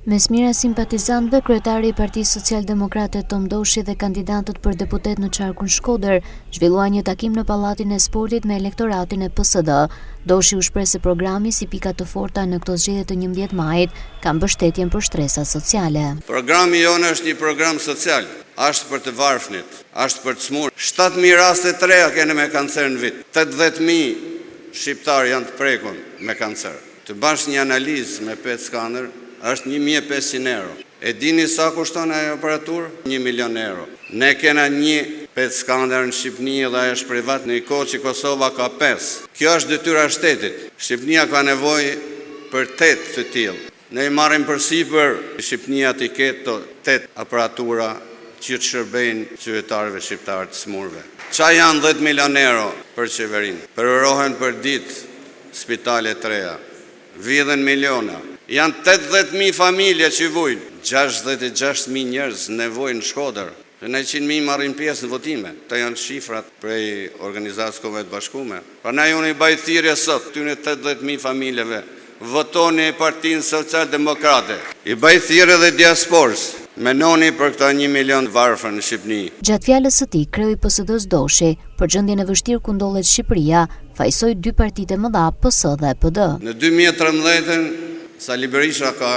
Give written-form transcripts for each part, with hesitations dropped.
Mes mira simpatizantëve, kryetari i Partisë Social-Demokrate Tom Doshi dhe kandidatët për deputet në qarkun Shkodër zhvilluan një takim në Pallatin e Sportit me elektoratin e PSD. Doshi u shpreh se programi si pika të forta në këto zgjedhje të 11 majit ka mbështetjen për shtresat sociale. Programi jonë është një program social, është për të varfnit, është për të smur. 7.000 raste të reja kene me kancer në vit. 80.000 shqiptarë janë të prekun me kancer. Të bash një analizë me 5 skaner është 1.500 euro. E dini sa kushton ajo aparatur? 1 milion euro. Ne kena një 5 skaner në Shqipëni dhe ajo është privat, në i kohë që Kosova ka 5. Kjo është detyra shtetit. Shqipënia ka nevojë për 8 të tillë. Ne i marrim përsipër Shqipënia të ketë 8 aparatura që të shërbejnë qytetarëve shqiptarë të smurve. Qa janë 10 milion euro për qeverinë? Përërohen për ditë spitale të reja. Vidhen miliona. Janë 80.000 familje që vujnë, 66.000 njerëz nevojnë në Shkodër. 900.000 marrin pjesë në votime. Këto janë shifrat prej Organizatës Kombëtare të Bashkuara. Prandaj unë i baj thirrje sot këtyre 80.000 familjeve, votoni Partinë Social-Demokrate. I baj thirrje dhe diasporës. Menoni për këta 1 milion varfër në Shqipëni. Gjatë fjalës së tij, kreu i PSD-s Doshi, për gjendjen e vështirë ku ndodhet Shqipëria, fajsoi dy partitë më dha, PS dhe PD. Në 2013 Sali Berisha ka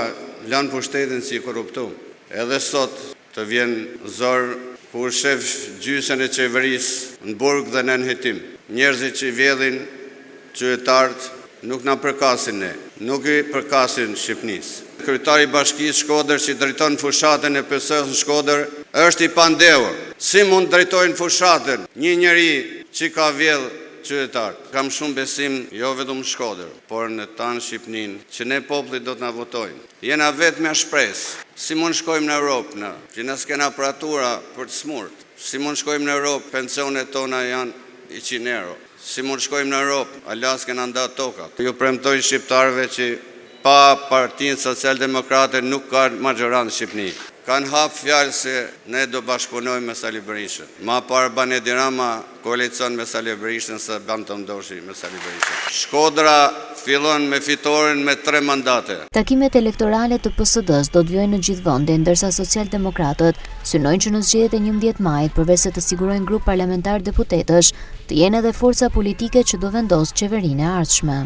lanë pushtetin si korruptum. Edhe sot të vjen zor kur shef gjysën e qeverisë në burg dhe në nënhetim. Njerëzit që vjedhin qytetarët nuk na përkasin ne, nuk i përkasin Shqipënisë. Kryetari i Bashkisë Shkodër që drejton fushatën e PS-s në Shkodër është i pandehur. Si mund drejtojnë fushatën një njeri që ka vjedh qytetarët? Kam shumë besim jo vetëm në Shkodër, por në tanë Shqipëninë që ne populli do të na votojnë. Jena vetëm me shpresë. Si mund shkojmë në Europë, që ne s'kena aparatura për të smurt. Si mund shkojmë në Europë, pensionet tona janë 100 euro. Si mund shkojmë në Europë, alas kena nda tokat. Ju premtoj shqiptarëve që pa Partinë Social-Demokrate nuk ka majoratë në Shqipëni. Kanë hap fjalë se ne do bashkëpunojmë me Sali Berishën. Ma parë ban Edi Rama koalicion me Sali Berishën se ban Tom Doshi me Sali Berishën. Shkodra fillon me fitoren me 3 mandate. Takimet elektorale të PSD-s do të vijojnë në gjithë vendin, ndërsa socialdemokratët synojnë që në zgjedhjet e 11 majit, përveç se të sigurojnë grup parlamentar deputetësh, të jenë edhe forca politike që do vendos qeverinë e ardhshme.